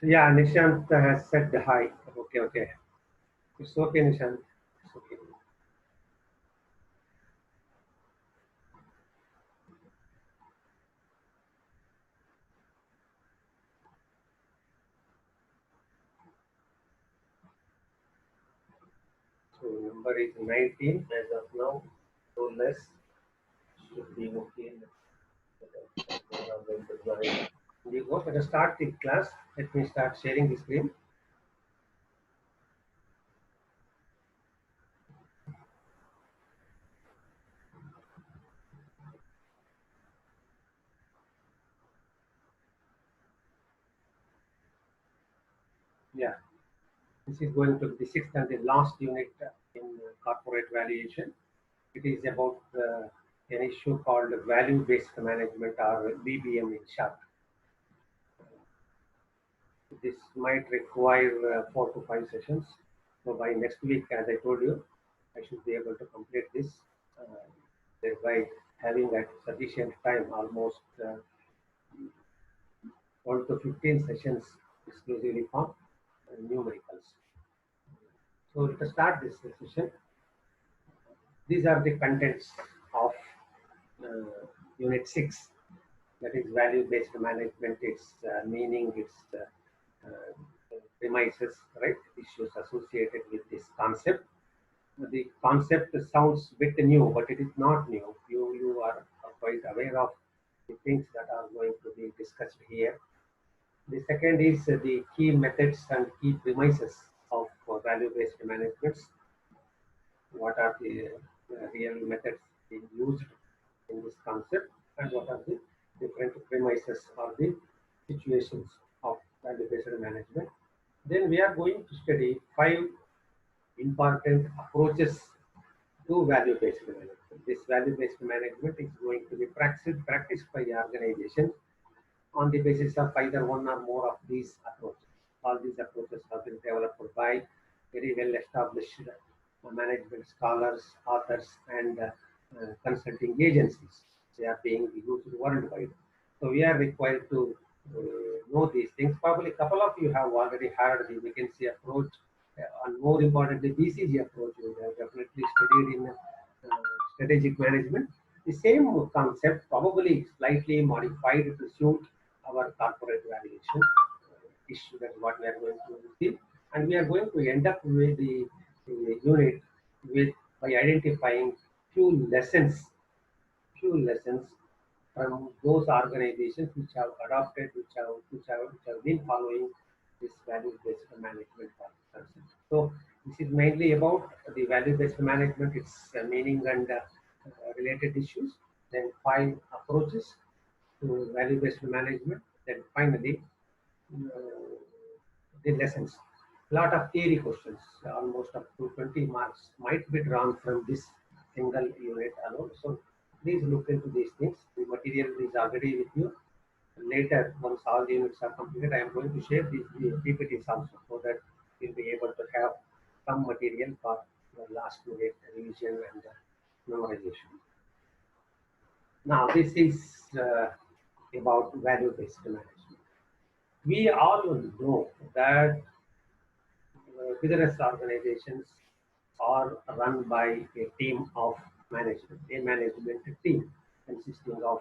Yeah, Nishant has said hi. Okay, okay. It's okay, Nishant. It's okay. So number is 19 as of now. So less should be okay. They are going to join. We go. Let us start the class. Let me start sharing the screen. Yeah, this is going to be the sixth and the last unit in corporate valuation. It is about an issue called value-based management or VBM in short. This might require 4 to 5 sessions. So by next week, as I told you, I should be able to complete this, uh, thereby having at sufficient time, almost 12 to 15 sessions exclusively for numericals. So let us start this session. These are the contents of Unit 6, that is value-based management, its meaning, its premises, right? Issues associated with this concept. The concept sounds bit new, but it is not new. You are quite aware of the things that are going to be discussed here. The second is the key methods and key premises of value-based management. What are the real methods being used in this concept, and what are the different premises or the situations of value-based management. Then we are going to study 5 important approaches to value-based management. This value-based management is going to be practiced by the organization on the basis of either one or more of these approaches. All these approaches have been developed by very well established management scholars, authors, and consulting agencies. They are being used worldwide. So we are required to know these things. Probably a couple of you have already heard the McKinsey approach, and more importantly, BCG approach. You have definitely studied in strategic management. The same concept, probably slightly modified to suit our corporate valuation issue. That's what we are going to see. And we are going to end up with the unit with by identifying few lessons from those organizations which have adopted, which have been following this value-based management concept. So this is mainly about the value-based management, its meaning and related issues. Then 5 approaches to value-based management. Then finally, uh, the lessons. A lot of theory questions, almost up to 20 marks, might be drawn from this single unit alone. So please look into these things. The material is already with you. Later, once all the units are completed, I am going to share these PPTs also so that you'll be able to have some material for the last minute revision and memorization. Now, this is about value-based management. We all know that business organizations are run by a team of management, a management team consisting of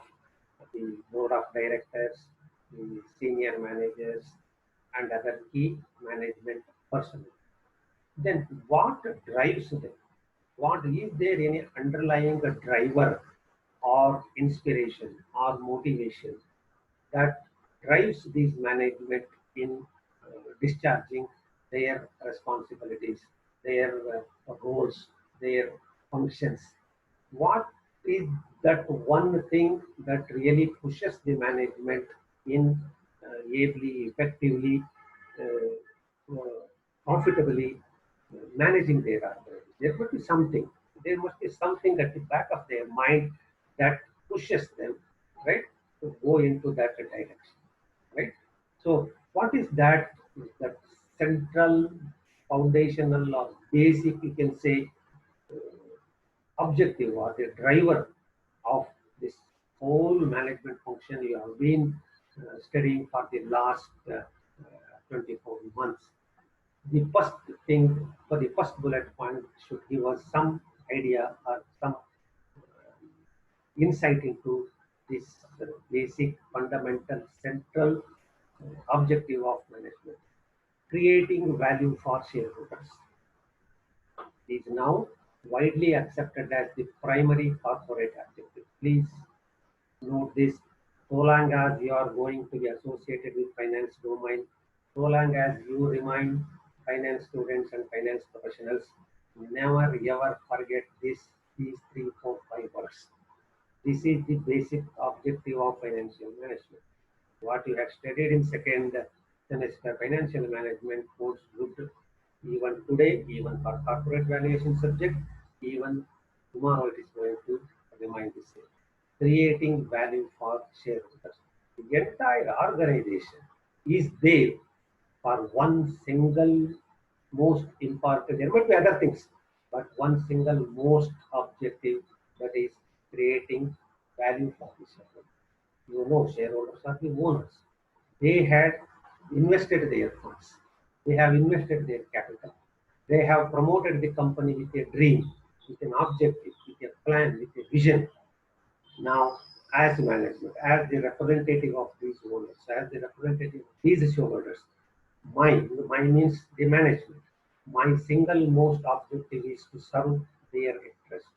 the board of directors, the senior managers, and other key management personnel. Then what drives them? What is there any underlying driver or inspiration or motivation that drives these management in discharging their responsibilities, their roles, their functions? What is that one thing that really pushes the management in ably, effectively, profitably managing their organization? There must be something. There must be something at the back of their mind that pushes them, right, to go into that direction, right? So, what is that? That central, foundational, or basic, you can say, objective or the driver of this whole management function you have been studying for the last 24 months. The first thing, for the first bullet point, should give us some idea or some insight into this basic, fundamental, central objective of management: creating value for shareholders. It is now widely accepted as the primary corporate objective. Please note this. So long as you are going to be associated with finance domain, so long as you remain finance students and finance professionals, never ever forget these three, four, five words. This is the basic objective of financial management. What you have studied in second semester financial management holds good even today, even for corporate valuation subject, even tomorrow it is going to remain the same. Creating value for shareholders. The entire organization is there for one single most important, there might be other things, but one single most objective, that is creating value for the shareholders. You know, shareholders are the owners. They had invested their funds. They have invested their capital. They have promoted the company with a dream, with an objective, with a plan, with a vision. Now, as management, as the representative of these owners, as the representative of these shareholders, mine means the management. My single most objective is to serve their interest,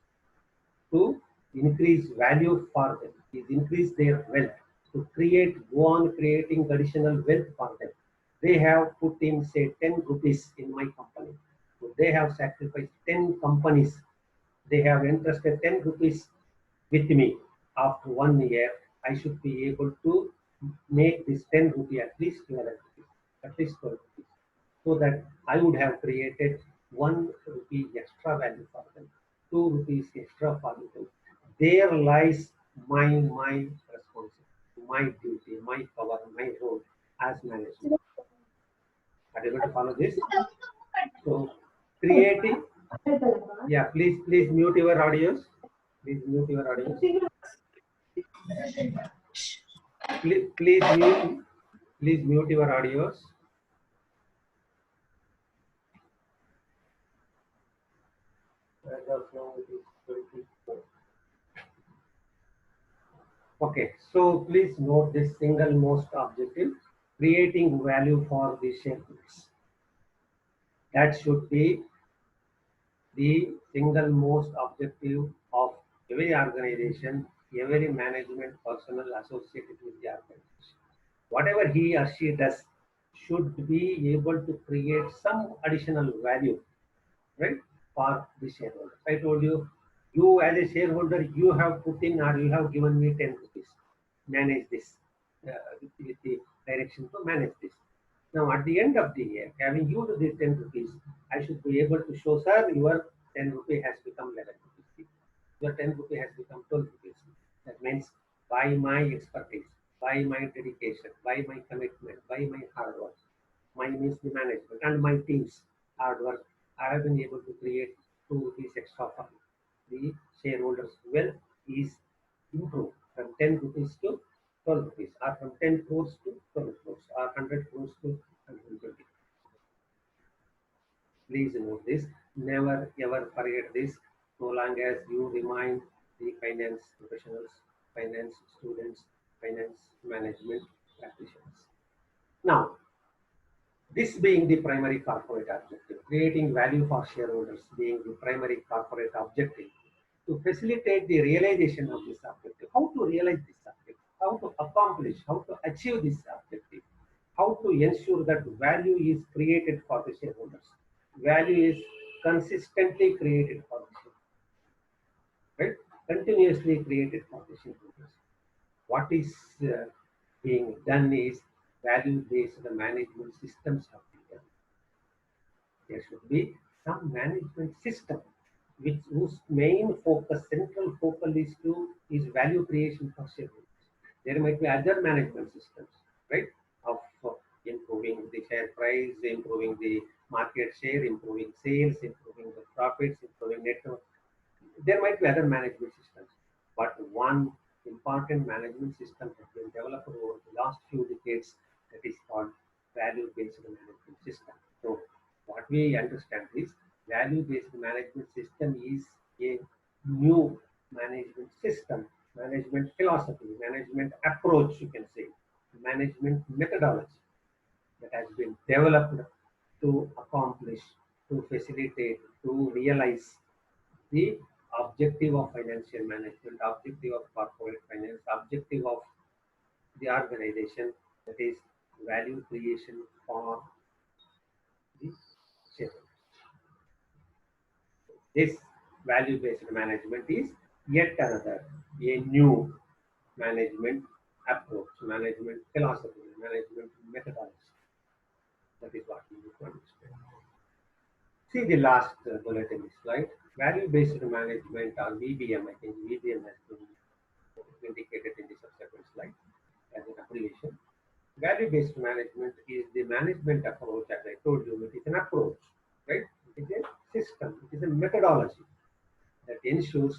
to increase value for them, is increase their wealth, to create, go on creating additional wealth for them. They have put in, say, 10 rupees in my company. So they have sacrificed 10 companies. They have entrusted 10 rupees with me. After 1 year, I should be able to make this 10 rupee at least 12 rupees, at least 12 rupees, so that I would have created 1 rupee extra value for them, 2 rupees extra value for them. There lies my responsibility, my duty, my power, my role as management. Are you able to follow this? So creating, yeah, please mute your audios. Please mute your audios. Please mute your audios. As of now, it is 24. Okay, so please note this single most objective: creating value for the shareholders. That should be the single most objective of every organization, every management personnel associated with the organization. Whatever he or she does should be able to create some additional value, right, for the shareholder. I told you, you as a shareholder, you have put in or you have given me 10 rupees. Manage this with the direction to manage this. Now, at the end of the year, having used these 10 rupees, I should be able to show, sir, your 10 rupee has become 11 rupees. Your 10 rupee has become 12 rupees. That means by my expertise, by my dedication, by my commitment, by my hard work, my means the management and my team's hard work, I have been able to create 2 rupees extra for the shareholders' wealth is improved from 10 rupees to 12 rupees, or from 10 crores to 12 crores, or 100 crores to 120. Please note this. Never ever forget this. So long as you remain the finance professionals, finance students, finance management practitioners. Now, this being the primary corporate objective, creating value for shareholders being the primary corporate objective, to facilitate the realization of this objective, how to realize this objective, how to accomplish, how to achieve this objective, how to ensure that value is created for the shareholders, value is consistently created for the shareholders, right? Continuously created for the shareholders. What is being done is value-based management systems have been developed. There should be some management system which whose main focus, central focal is value creation for shareholders. There might be other management systems, right? Of improving the share price, improving the market share, improving sales, improving the profits, improving net worth. There might be other management systems, but one important management system has been developed over the last few decades, that is called value-based management system. So what we understand is value-based management system is a new management system, management philosophy, management approach, you can say, management methodology that has been developed to accomplish, to facilitate, to realize the objective of financial management, objective of corporate finance, objective of the organization, that is value creation for the shareholders. This value-based management is yet another, a new management approach, management philosophy, management methodology. That is what we need to understand. See the last bullet in this slide. Value-based management or VBM, I think VBM has been indicated in the subsequent slide as an abbreviation. Value-based management is the management approach, as I told you, it is an approach, right? It is a system, it is a methodology that ensures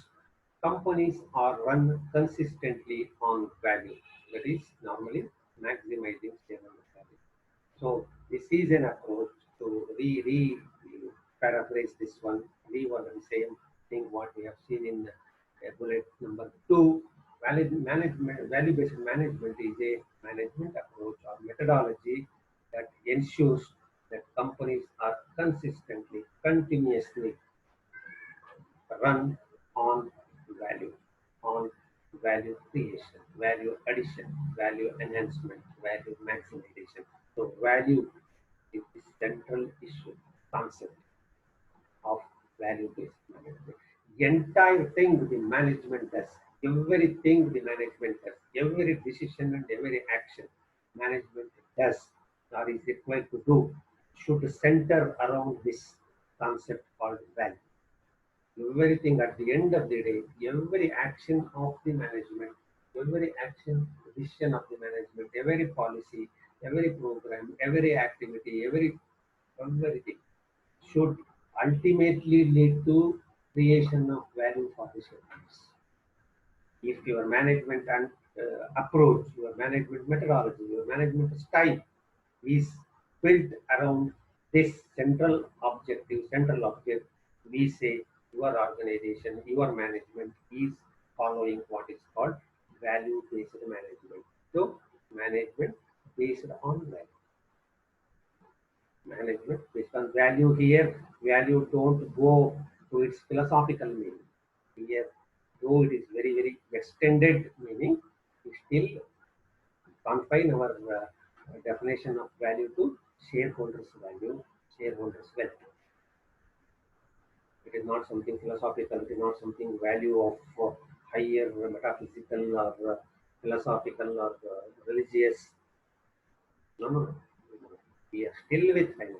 companies are run consistently on value, that is normally maximizing shareholder value. So this is an approach to paraphrase this one, leave on the same thing what we have seen in bullet number 2. Value-based management is a management approach or methodology that ensures that companies are consistently, continuously run on value, on value creation, value addition, value enhancement, value maximization. So value is the central issue, concept of value-based management. The entire thing the management does, everything the management does, every decision and every action management does or is required to do should center around this concept called value. Everything at the end of the day, every action of the management, every action, decision of the management, every policy, every program, every activity, everything should ultimately lead to creation of value for the shareholders. If your management and approach, your management methodology, your management style is built around this central object, we say your organization, your management is following what is called value-based management. So management based on value. Management based on value here, value don't go to its philosophical meaning. Here, though it is very, very extended meaning, we still confine our definition of value to shareholders' value, shareholders' wealth. It is not something philosophical, it is not something value of higher metaphysical or philosophical or religious. No, no, no. We are still with finance.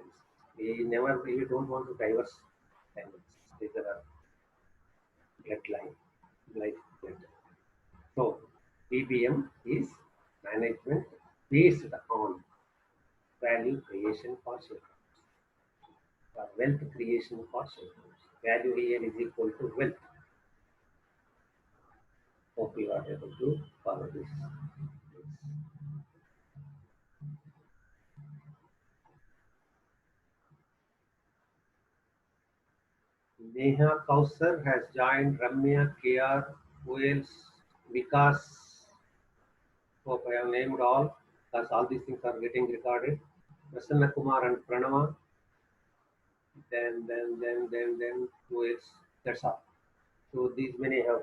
We don't want to diverse finance. These are bloodline, life blood. So, BBM is management based on value creation for shareholders, or wealth creation for shareholders. Value here is equal to wealth. Hope you are able to follow this. Neha Kausar has joined Ramya, KR, who else? Vikas. Hope I have named all, because all these things are getting recorded. Prasanna Kumar and Pranama. Then who else? That's all. So these many have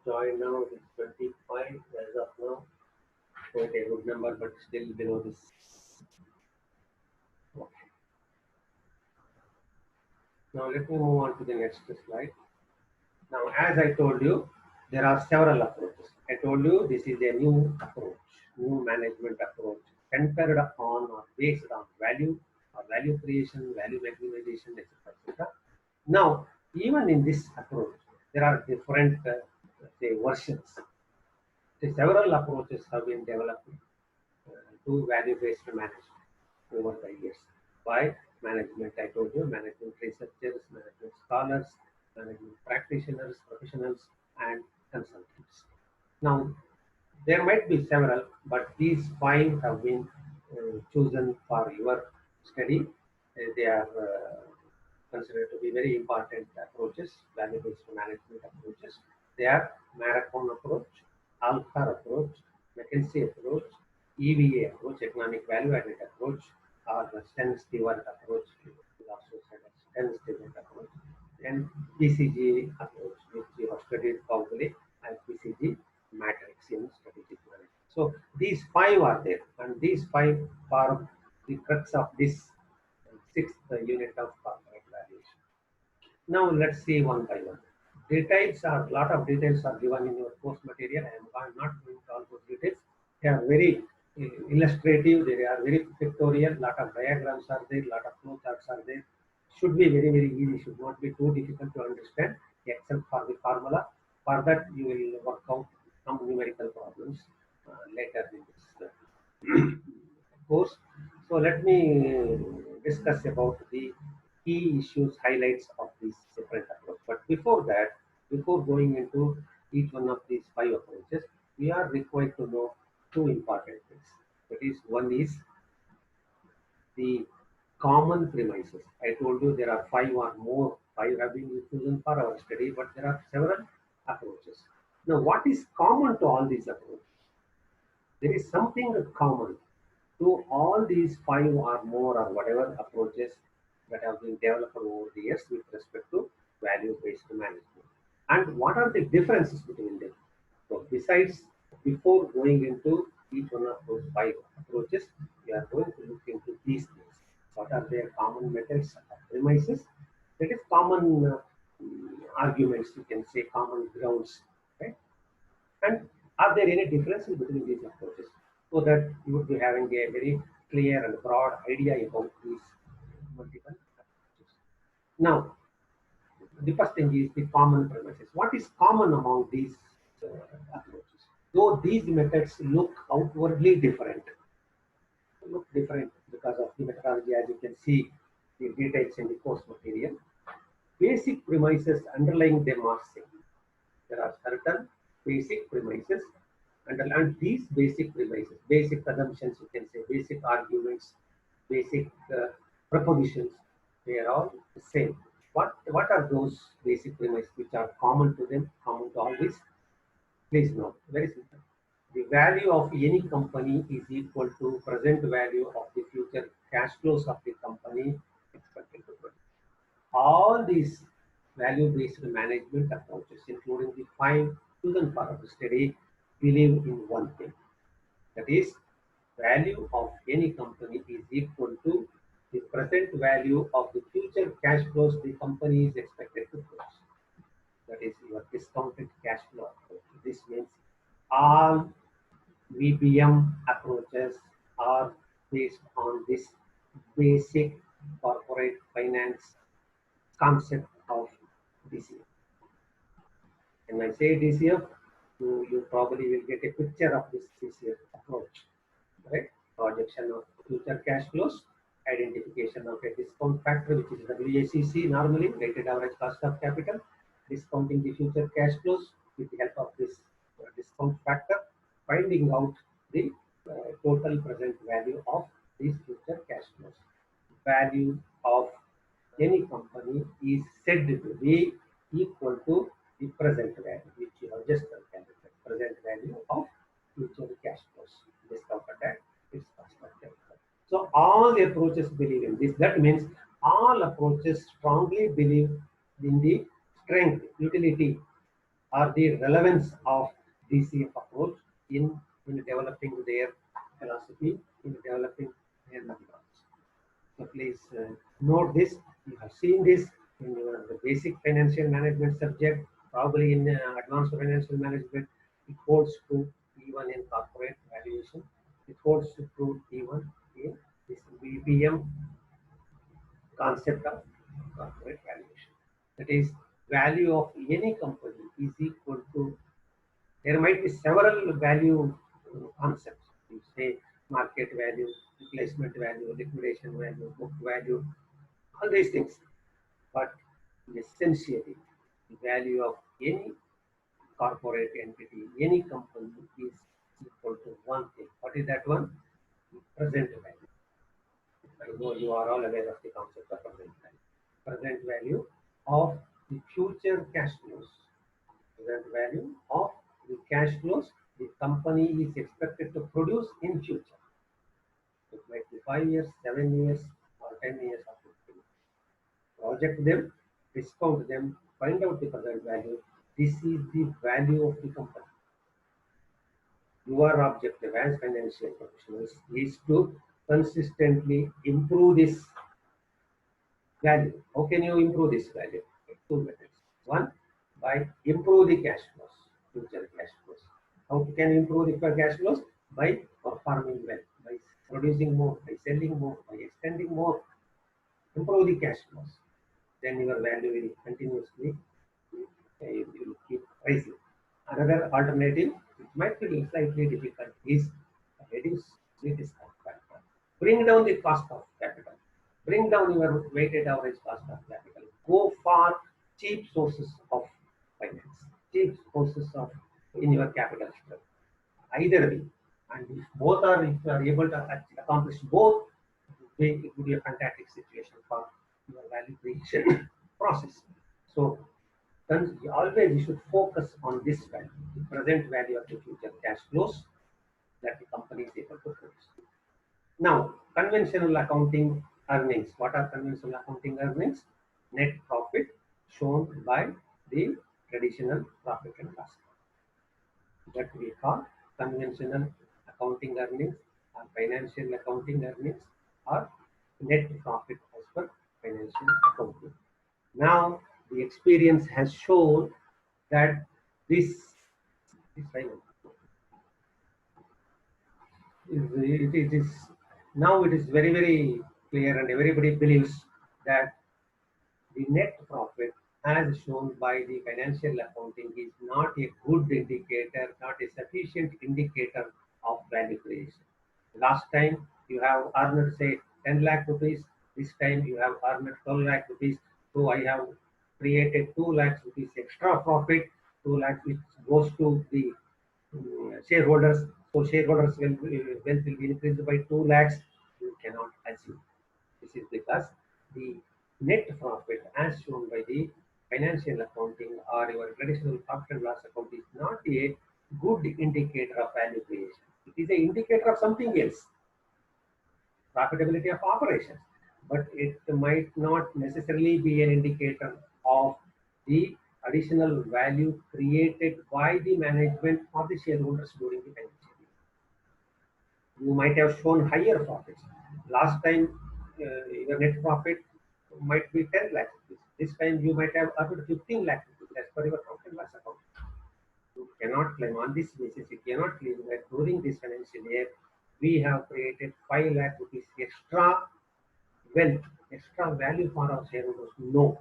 joined now. It's 25 as of now. Quite a good number, but still below this. Okay. Now let me move on to the next slide. Now, as I told you, there are several approaches. I told you this is a new approach, new management approach, centered on or based on value or value creation, value maximization, etc. etc. Now, even in this approach, there are different, say, versions. So several approaches have been developed to value-based management over the years by management. I told you, management researchers, management scholars, management practitioners, professionals, and consultants. Now, there might be several, but these 5 have been chosen for your study. They are considered to be very important approaches, value-based management approaches. They are marathon approach, Alcar approach, McKinsey approach, EVA approach, economic value-added approach, or the Stern-Stewart approach, is also said as Stern-Stewart approach, and BCG approach, which you have studied probably as BCG matrix in strategic management. So these five are there, and these five are the crux of this sixth unit of corporate valuation. Now let's see one by one. Details are lot of details are given in your course material. I am not going to all those details. They are very illustrative. They are very pictorial. Lot of diagrams are there. Lot of flow charts are there. Should be very easy. Should not be too difficult to understand, except for the formula. For that, you will work out some numerical problems later in this course. So let me discuss about the key issues, highlights of this different approach. But before that, before going into each one of these five approaches, we are required to know two important things. That is, one is the common premises. I told you there are five or more. Five have been chosen for our study, but there are several approaches. Now, what is common to all these approaches? There is something common to all these five or more or whatever approaches that have been developed over the years with respect to value-based management. And what are the differences between them? So besides, before going into each one of those five approaches, we are going to look into these things. What are their common methods or premises? That is common arguments, you can say common grounds, right? And are there any differences between these approaches? So that you would be having a very clear and broad idea about these multiple approaches. Now, the first thing is the common premises. What is common among these approaches? Though these methods look outwardly different, because of the methodology, as you can see the details in the course material. Basic premises underlying them are same. There are certain basic premises, and these basic premises, basic assumptions, you can say, basic arguments, basic propositions, they are all the same. What are those basic premises which are common to them, common to all this? Please note, very simple. The value of any company is equal to present value of the future cash flows of the company expected to produce. All these value-based management approaches, including the five chosen for our study, believe in one thing. That is, value of any company is equal to the present value of the future cash flows the company is expected to produce. That is your discounted cash flow approach. This means all VBM approaches are based on this basic corporate finance concept of DCF. When I say DCF, you probably will get a picture of this DCF approach, right? Projection of future cash flows, identification of a discount factor, which is WACC normally, weighted average cost of capital, discounting the future cash flows with the help of this discount factor, finding out the total present value of these future cash flows. Value of any company is said to be equal to the present value, which you have just calculated, present value of future cash flows, discounted at its cost of capital. So all approaches believe in this. That means all approaches strongly believe in the strength, utility, or the relevance of DCF approach in developing their philosophy, in developing their methodology. So please note this. You have seen this in your the basic financial management subject, probably in advanced financial management. It holds true even in corporate valuation. It holds true even in this VBM concept of corporate valuation. That is, value of any company is equal to, there might be several value concepts. You say market value, replacement value, liquidation value, book value, all these things. But essentially, the value of any corporate entity, any company is equal to one thing. What is that one? present value. I know you are all aware of the concept of present value. Present value of the future cash flows. Present value of the cash flows the company is expected to produce in future. It might be 5 years, 7 years, or 10 years or 15 years. Project them, discount them, find out the present value. This is the value of the company. Your objective as financial professionals is to consistently improve this value. How can you improve this value? Two methods. One, by improve the cash flows, future cash flows. How can you improve the cash flows? By performing well, by producing more, by selling more, by extending more. Improve the cash flows. Then your value will continuously it will keep rising. Another alternative, which might be slightly difficult, is reduce the discount factor. Bring down the cost of capital. Bring down your weighted average cost of capital. Go for cheap sources of finance, cheap sources of in your capital structure. Either way, and if both are, if you are able to accomplish both, it would be a fantastic situation for your value creation process. So always you should focus on this value, the present value of the future cash flows that the company is able to produce. Now, conventional accounting earnings. What are conventional accounting earnings? Net profit shown by the traditional profit and loss that we call conventional accounting earnings or financial accounting earnings or net profit as per financial accounting. Now, the experience has shown that this it is now it is very very clear and everybody believes that the net profit as shown by the financial accounting is not a good indicator, not a sufficient indicator of value creation. Last time you have earned say 10 lakh rupees, this time you have earned 12 lakh rupees. So I have created 2 lakhs rupees extra profit, 2 lakhs which goes to the shareholders. So shareholders wealth will be increased by 2 lakhs. You cannot assume. This is because the net profit as shown by the financial accounting or your traditional profit and loss account is not a good indicator of value creation. It is an indicator of something else, profitability of operations, but it might not necessarily be an indicator of the additional value created by the management or the shareholders during the financial year. You might have shown higher profits. Last time, your net profit might be 10 lakh rupees. This time, you might have earned 15 lakh rupees as per your profit and loss account. You cannot claim on this basis, you cannot claim that during this financial year, we have created 5 lakh rupees extra wealth, extra value for our shareholders. No.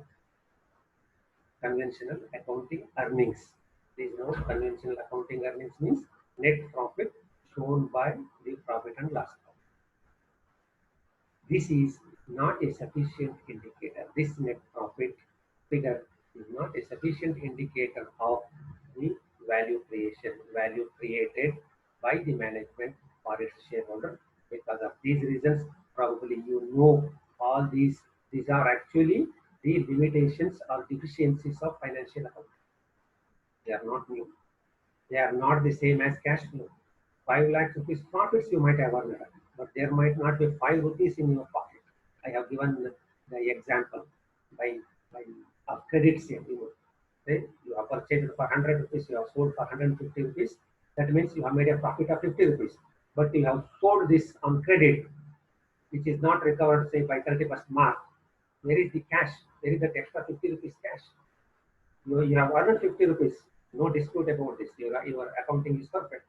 Conventional accounting earnings. Please note, conventional accounting earnings means net profit shown by the profit and loss account. This is not a sufficient indicator. This net profit figure is not a sufficient indicator of the value creation, value created by the management or its shareholder. Because of these reasons, probably you know all these. These are actually the limitations or deficiencies of financial accounting. They are not new. They are not the same as cash flow. 5 lakhs rupees profits you might have earned, but there might not be 5 rupees in your pocket. I have given the example by a credit sale. You have purchased for 100 rupees, you have sold for 150 rupees. That means you have made a profit of 50 rupees. But you have sold this on credit, which is not recovered, say, by 31st March. Where is the cash? There is that extra 50 rupees cash. You have earned 50 rupees. No dispute about this. Your accounting is perfect.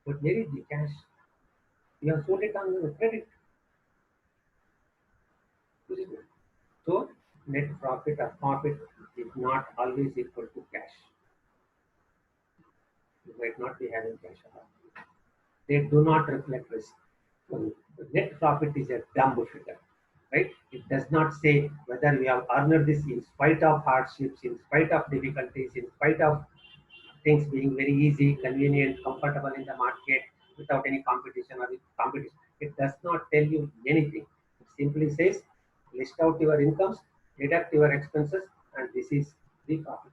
But where is the cash? You have sold it on credit. So net profit or profit is not always equal to cash. You might not be having cash at all. They do not reflect risk. So net profit is a dumb figure, right? It does not say whether we have earned this in spite of hardships, in spite of difficulties, in spite of things being very easy, convenient, comfortable in the market without any competition or competition. It does not tell you anything. It simply says, list out your incomes, deduct your expenses, and this is the profit.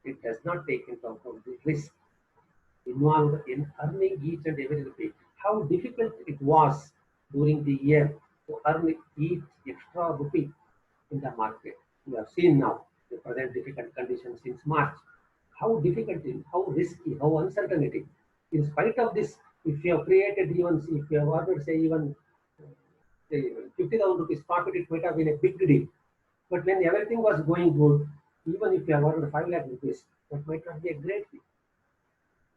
It does not take into account the risk involved in earning each and every rupee. How difficult it was during the year to earn each extra rupee in the market. We have seen now the present difficult conditions since March. How difficult it is, how risky, how uncertain it is. In spite of this, if you have created even, if you have ordered, say, even say, 50,000 rupees profit, it might have been a big deal. But when everything was going good, even if you have ordered 5 lakh rupees, that might not be a great deal.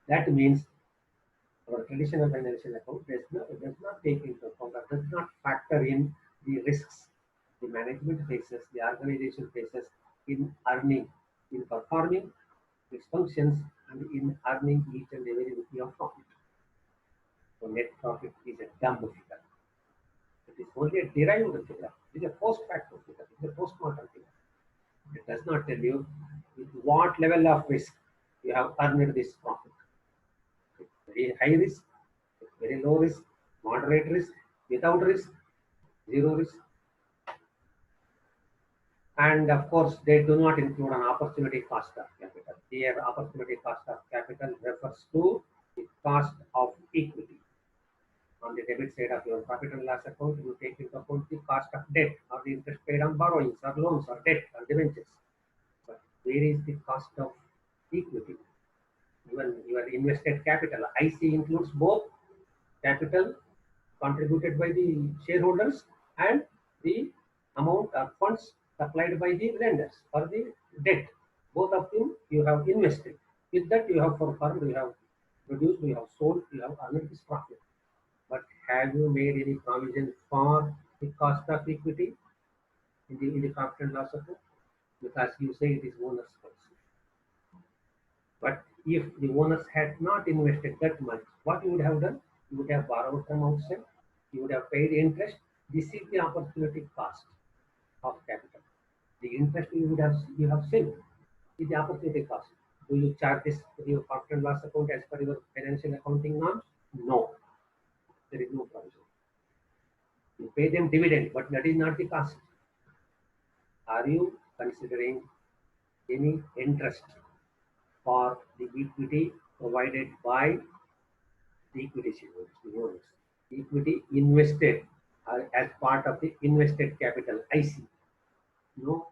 That means our traditional financial account does not take into account or does not factor in the risks the management faces, the organization faces in earning, in performing its functions, and in earning each and every rupee of profit. So net profit is a dumb figure. It is only a derived figure. It is a post facto figure. It is a post-mortem figure. It does not tell you with what level of risk you have earned this profit. It's very high risk, it's very low risk, moderate risk, without risk, zero risk. And of course, they do not include an opportunity cost of capital. Here, opportunity cost of capital refers to the cost of equity. On the debit side of your profit and loss account, you take into account the cost of debt or the interest paid on borrowings or loans or debt or debentures. But where is the cost of equity? Even your invested capital. IC includes both capital contributed by the shareholders and the amount of funds supplied by the lenders or the debt. Both of them you have invested. With that you have performed, you have produced, you have sold, you have earned this profit. But have you made any provision for the cost of equity in the profit and loss account? Because you say it is owner's funds. But if the owners had not invested that much, what you would have done? You would have borrowed from outside, you would have paid interest. This is the opportunity cost of capital. The interest you have saved is the opportunity cost. Do you charge this to your profit and loss account as per your financial accounting norms? No, there is no provision. You pay them dividend, but that is not the cost. Are you considering any interest for the equity provided by the equity shareholders, equity invested as part of the invested capital IC? No,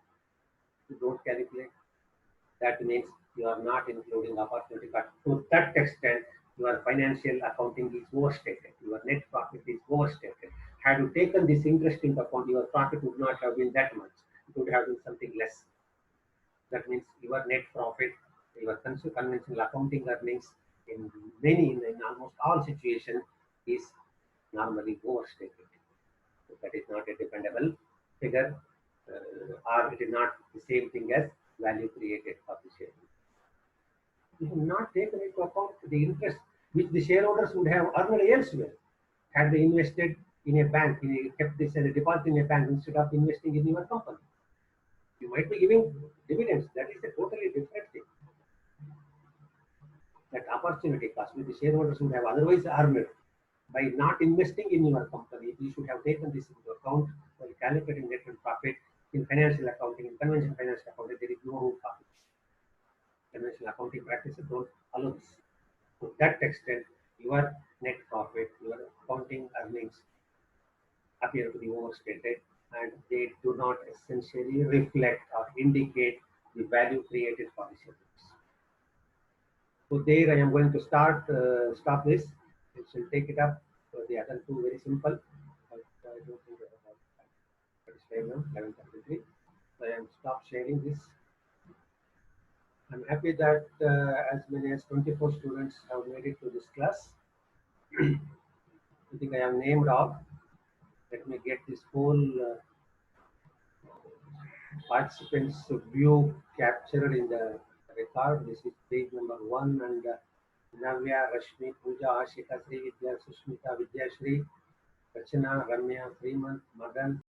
you don't calculate. That means you are not including opportunity cost. To that extent, your financial accounting is overstated. Your net profit is overstated. Had you taken this interest into account, your profit would not have been that much. It would have been something less. That means your net profit, your conventional accounting earnings in almost all situations is normally overstated. So that is not a dependable figure, or it is not the same thing as value created for the share. We have not taken into account the interest which the shareholders would have earned elsewhere had they invested in a bank, kept this as a deposit in a bank instead of investing in your company. You might be giving dividends. That is a totally different thing. That opportunity cost which the shareholders would have otherwise earned by not investing in your company, you should have taken this into account while calculating net and profit. In financial accounting, in conventional financial accounting, there is no room for it. Conventional accounting practices don't allow this. To that extent, your net profit, your accounting earnings appear to be overstated, and they do not essentially reflect or indicate the value created for the shareholders. So there I am going to stop this. I shall take it up for the other two, very simple. But I don't think I have satisfied now, 11:33. So I am stop sharing this. I'm happy that as many as 24 students have made it to this class. I think I have named off. Let me get this whole participants view captured in the record. This is page number 1, and Navya, Rashmi, Pooja, Ashika, Sri Vidya, Sushmita, Vidya Shri, Rachana, Ramya, Freeman, Madan,